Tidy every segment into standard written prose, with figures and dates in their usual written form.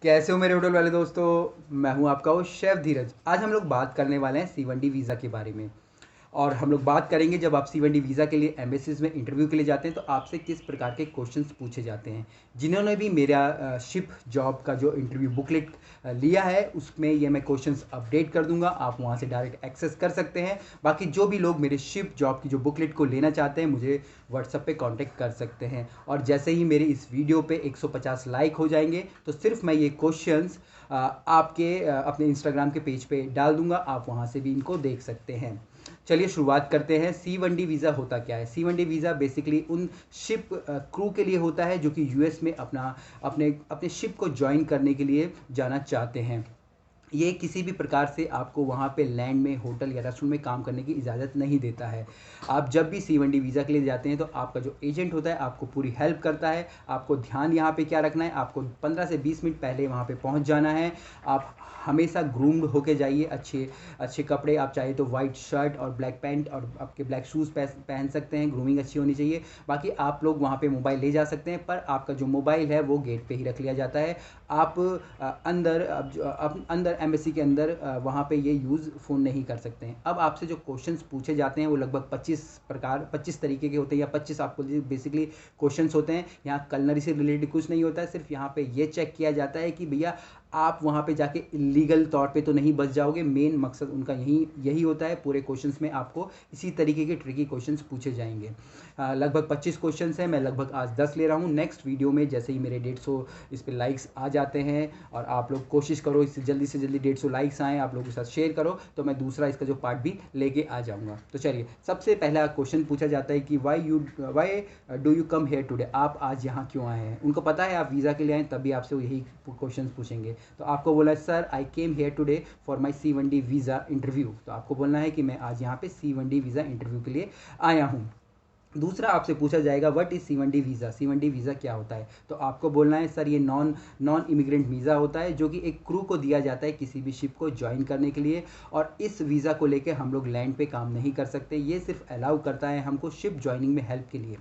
कैसे हो मेरे होटल वाले दोस्तों। मैं हूं आपका वो शेफ धीरज। आज हम लोग बात करने वाले हैं C1D वीज़ा के बारे में। और हम लोग बात करेंगे जब आप C1D वीज़ा के लिए एम्बेसीज में इंटरव्यू के लिए जाते हैं तो आपसे किस प्रकार के क्वेश्चंस पूछे जाते हैं। जिन्होंने भी मेरा शिप जॉब का जो इंटरव्यू बुकलेट लिया है उसमें ये मैं क्वेश्चंस अपडेट कर दूंगा, आप वहाँ से डायरेक्ट एक्सेस कर सकते हैं। बाकी जो भी लोग मेरे शिप जॉब की जो बुकलेट को लेना चाहते हैं मुझे व्हाट्सएप पे कांटेक्ट कर सकते हैं। और जैसे ही मेरे इस वीडियो पे 150 लाइक हो जाएंगे तो सिर्फ मैं ये क्वेश्चंस आपके अपने इंस्टाग्राम के पेज पे डाल दूंगा, आप वहाँ से भी इनको देख सकते हैं। चलिए शुरुआत करते हैं। C1D वीज़ा होता क्या है। C1D वीज़ा बेसिकली उन शिप क्रू के लिए होता है जो कि यूएस में अपने अपने शिप को ज्वाइन करने के लिए जाना चाहते हैं। ये किसी भी प्रकार से आपको वहाँ पे लैंड में होटल या रेस्टोरेंट में काम करने की इजाज़त नहीं देता है। आप जब भी C1D वीज़ा के लिए जाते हैं तो आपका जो एजेंट होता है आपको पूरी हेल्प करता है। आपको ध्यान यहाँ पे क्या रखना है, आपको 15 से 20 मिनट पहले वहाँ पे पहुँच जाना है। आप हमेशा ग्रूम्ड होके जाइए, अच्छे अच्छे कपड़े, आप चाहे तो वाइट शर्ट और ब्लैक पैंट और आपके ब्लैक शूज़ पहन सकते हैं। ग्रूमिंग अच्छी होनी चाहिए। बाकी आप लोग वहाँ पे मोबाइल ले जा सकते हैं पर आपका जो मोबाइल है वो गेट पे ही रख लिया जाता है। आप अंदर एम्बेसी के अंदर वहाँ पे ये यूज़ फ़ोन नहीं कर सकते हैं। अब आपसे जो क्वेश्चंस पूछे जाते हैं वो लगभग 25 तरीके के होते हैं या 25 आपको बेसिकली क्वेश्चंस होते हैं। यहाँ कलनरी से रिलेटेड कुछ नहीं होता है, सिर्फ यहाँ पे ये चेक किया जाता है कि भैया आप वहाँ पे जाके इलीगल तौर पे तो नहीं बच जाओगे। मेन मकसद उनका यही होता है। पूरे क्वेश्चंस में आपको इसी तरीके के ट्रिकी क्वेश्चंस पूछे जाएंगे। लगभग 25 क्वेश्चंस हैं, मैं लगभग आज 10 ले रहा हूँ। नेक्स्ट वीडियो में जैसे ही मेरे 150 इस पर लाइक्स आ जाते हैं और आप लोग कोशिश करो इससे जल्दी से जल्दी 150 लाइक्स आएँ, आप लोगों के साथ शेयर करो तो मैं दूसरा इसका जो पार्ट भी लेके आ जाऊँगा। तो चलिए सबसे पहला क्वेश्चन पूछा जाता है कि why do you come here today. आप आज यहाँ क्यों आए हैं। उनको पता है आप वीज़ा के लिए आए तभी आपसे वो यही क्वेश्चन पूछेंगे। तो आपको बोला sir I came here today for my C1D visa interview. तो आपको बोलना है कि मैं आज यहाँ पे C1D वीज़ा इंटरव्यू के लिए आया हूँ। दूसरा आपसे पूछा जाएगा what is C1D visa. C1D visa क्या होता है। तो आपको बोलना है सर ये नॉन नॉन इमिग्रेंट वीज़ा होता है जो कि एक क्रू को दिया जाता है किसी भी शिप को ज्वाइन करने के लिए। और इस वीज़ा को लेकर हम लोग लैंड पे काम नहीं कर सकते, ये सिर्फ अलाउ करता है हमको शिप ज्वाइनिंग में हेल्प के लिए।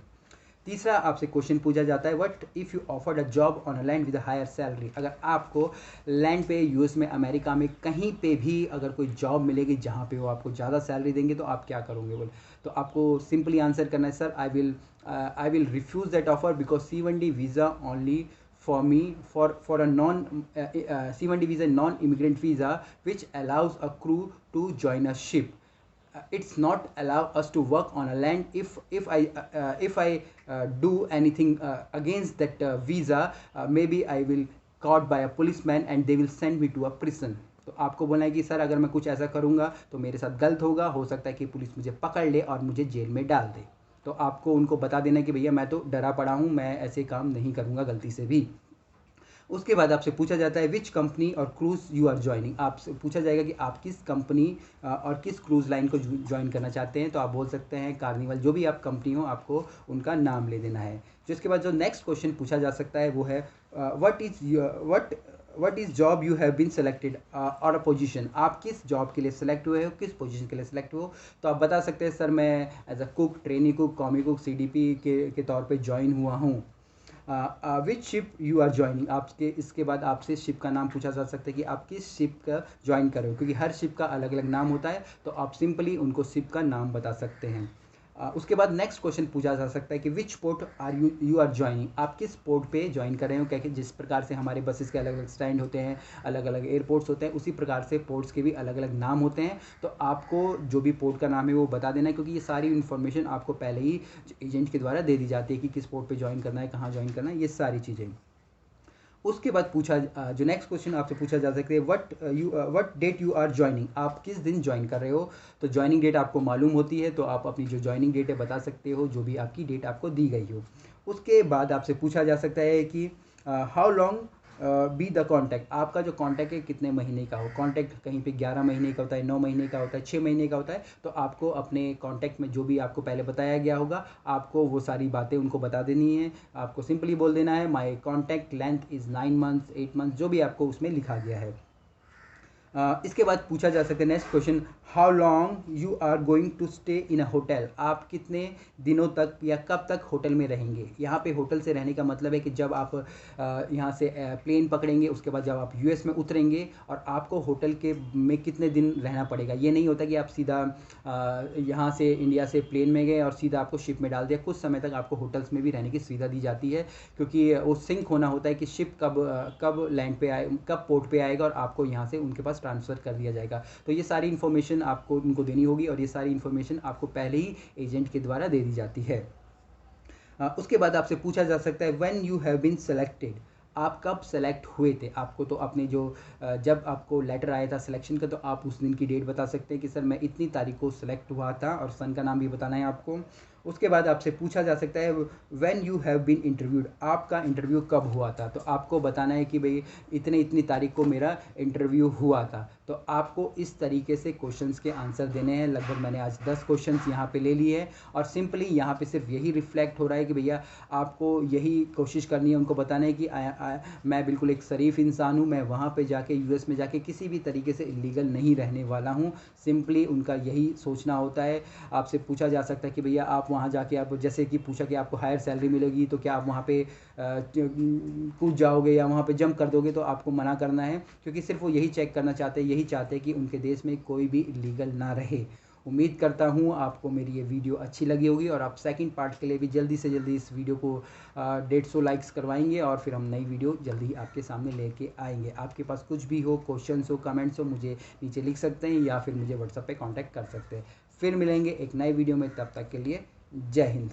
तीसरा आपसे क्वेश्चन पूछा जाता है what if you offered a job on a land with a higher salary. अगर आपको लैंड पे यूएस में अमेरिका में कहीं पे भी अगर कोई जॉब मिलेगी जहाँ पे वो आपको ज़्यादा सैलरी देंगे तो आप क्या करोगे बोले। तो आपको सिंपली आंसर करना है sir I will refuse that offer because C1D visa only for me for a non C1D visa non immigrant visa which allows a crew to join a ship. It's not allow us to work on a land. If I do anything against that visa, maybe I will caught by a policeman and they will send me to a prison. तो आपको बोलना है कि sir अगर मैं कुछ ऐसा करूँगा तो मेरे साथ गलत होगा, हो सकता है कि पुलिस मुझे पकड़ ले और मुझे जेल में डाल दे। तो आपको उनको बता देना है कि भैया मैं तो डरा पड़ा हूँ, मैं ऐसे काम नहीं करूँगा गलती से भी। उसके बाद आपसे पूछा जाता है विच कंपनी और क्रूज़ यू आर ज्वाइनिंग। आपसे पूछा जाएगा कि आप किस कंपनी और किस क्रूज़ लाइन को ज्वाइन करना चाहते हैं। तो आप बोल सकते हैं कार्निवल, जो भी आप कंपनी हो आपको उनका नाम ले देना है। जिसके बाद जो नेक्स्ट क्वेश्चन पूछा जा सकता है वो है what is job you have been selected और अ पोजीशन। आप किस जॉब के लिए सेलेक्ट हुए हो, किस पोजीशन के लिए सेलेक्ट हुए हो। तो आप बता सकते हैं सर मैं as a cook, trainee cook, commis cook, CDP के तौर पे ज्वाइन हुआ हूँ। Which ship you are joining. आपके इसके बाद आपसे शिप का नाम पूछा जा सकता है कि आप किस शिप का ज्वाइन कर रहे हो, क्योंकि हर शिप का अलग अलग नाम होता है तो आप सिंपली उनको शिप का नाम बता सकते हैं। उसके बाद नेक्स्ट क्वेश्चन पूछा जा सकता है कि which port are you are joining. आप किस पोर्ट पे ज्वाइन कर रहे हो। क्या कि जिस प्रकार से हमारे बसेस के अलग अलग स्टैंड होते हैं, अलग अलग एयरपोर्ट्स होते हैं, उसी प्रकार से पोर्ट्स के भी अलग अलग नाम होते हैं। तो आपको जो भी पोर्ट का नाम है वो बता देना है, क्योंकि ये सारी इन्फॉर्मेशन आपको पहले ही एजेंट के द्वारा दे दी जाती है कि किस पोर्ट पे ज्वाइन करना है, कहाँ ज्वाइन करना है, ये सारी चीज़ें। उसके बाद जो नेक्स्ट क्वेश्चन आपसे पूछा जा सकता है what date you are joining. आप किस दिन ज्वाइन कर रहे हो। तो ज्वाइनिंग डेट आपको मालूम होती है तो आप अपनी जो ज्वाइनिंग डेट है बता सकते हो, जो भी आपकी डेट आपको दी गई हो। उसके बाद आपसे पूछा जा सकता है कि how long be the contact. आपका जो कॉन्टैक्ट है कितने महीने का हो। कॉन्टैक्ट कहीं पे 11 महीने का होता है, 9 महीने का होता है, 6 महीने का होता है। तो आपको अपने कॉन्टैक्ट में जो भी आपको पहले बताया गया होगा आपको वो सारी बातें उनको बता देनी है। आपको सिंपली बोल देना है माई contact length is 9 months, 8 months, जो भी आपको उसमें लिखा गया है। इसके बाद पूछा जा सकता है next question, how long you are going to stay in a hotel, आप कितने दिनों तक या कब तक होटल में रहेंगे। यहाँ पे होटल से रहने का मतलब है कि जब आप यहाँ से प्लेन पकड़ेंगे, उसके बाद जब आप यूएस में उतरेंगे और आपको होटल के में कितने दिन रहना पड़ेगा। ये नहीं होता कि आप सीधा यहाँ से इंडिया से प्लेन में गए और सीधा आपको शिप में डाल दिया। कुछ समय तक आपको होटल्स में भी रहने की सुविधा दी जाती है, क्योंकि वो सिंक होना होता है कि शिप कब लैंड पे आए, कब पोर्ट पे आएगा और आपको यहाँ से उनके पास ट्रांसफ़र कर दिया जाएगा। तो ये सारी इन्फॉर्मेशन आपको उनको देनी होगी और ये सारी इन्फॉर्मेशन आपको पहले ही एजेंट के द्वारा दे दी जाती है। उसके बाद आपसे पूछा जा सकता है when you have been selected, आप कब सेलेक्ट हुए थे। आपको तो अपने जो जब आपको लेटर आया था सिलेक्शन का, तो आप उस दिन की डेट बता सकते हैं कि सर मैं इतनी तारीख को सिलेक्ट हुआ था, और सन का नाम भी बताना है आपको। उसके बाद आपसे पूछा जा सकता है when you have been interviewed, आपका इंटरव्यू कब हुआ था। तो आपको बताना है कि भाई इतनी तारीख को मेरा इंटरव्यू हुआ था। तो आपको इस तरीके से क्वेश्चंस के आंसर देने हैं। लगभग मैंने आज 10 क्वेश्चंस यहाँ पे ले लिए हैं, और सिंपली यहाँ पे सिर्फ यही रिफ्लेक्ट हो रहा है कि भैया आपको यही कोशिश करनी है, उनको बताना है कि मैं बिल्कुल एक शरीफ इंसान हूँ, मैं वहाँ पे जाके यूएस में जाके किसी भी तरीके से इलीगल नहीं रहने वाला हूँ। सिंपली उनका यही सोचना होता है। आपसे पूछा जा सकता है कि भैया आप वहाँ जाके, आप जैसे कि पूछा कि आपको हायर सैलरी मिलेगी तो क्या आप वहाँ पे कूद जाओगे या वहाँ पे जंप कर दोगे, तो आपको मना करना है, क्योंकि सिर्फ वो यही चेक करना चाहते हैं, यही चाहते हैं कि उनके देश में कोई भी इलीगल ना रहे। उम्मीद करता हूँ आपको मेरी ये वीडियो अच्छी लगी होगी, और आप सेकंड पार्ट के लिए भी जल्दी से जल्दी इस वीडियो को 150 लाइक्स करवाएंगे, और फिर हम नई वीडियो जल्दी ही आपके सामने लेके आएंगे। आपके पास कुछ भी हो, क्वेश्चंस हो, कमेंट्स हो, मुझे नीचे लिख सकते हैं या फिर मुझे व्हाट्सएप पे कांटेक्ट कर सकते हैं। फिर मिलेंगे एक नई वीडियो में, तब तक के लिए जय हिंद।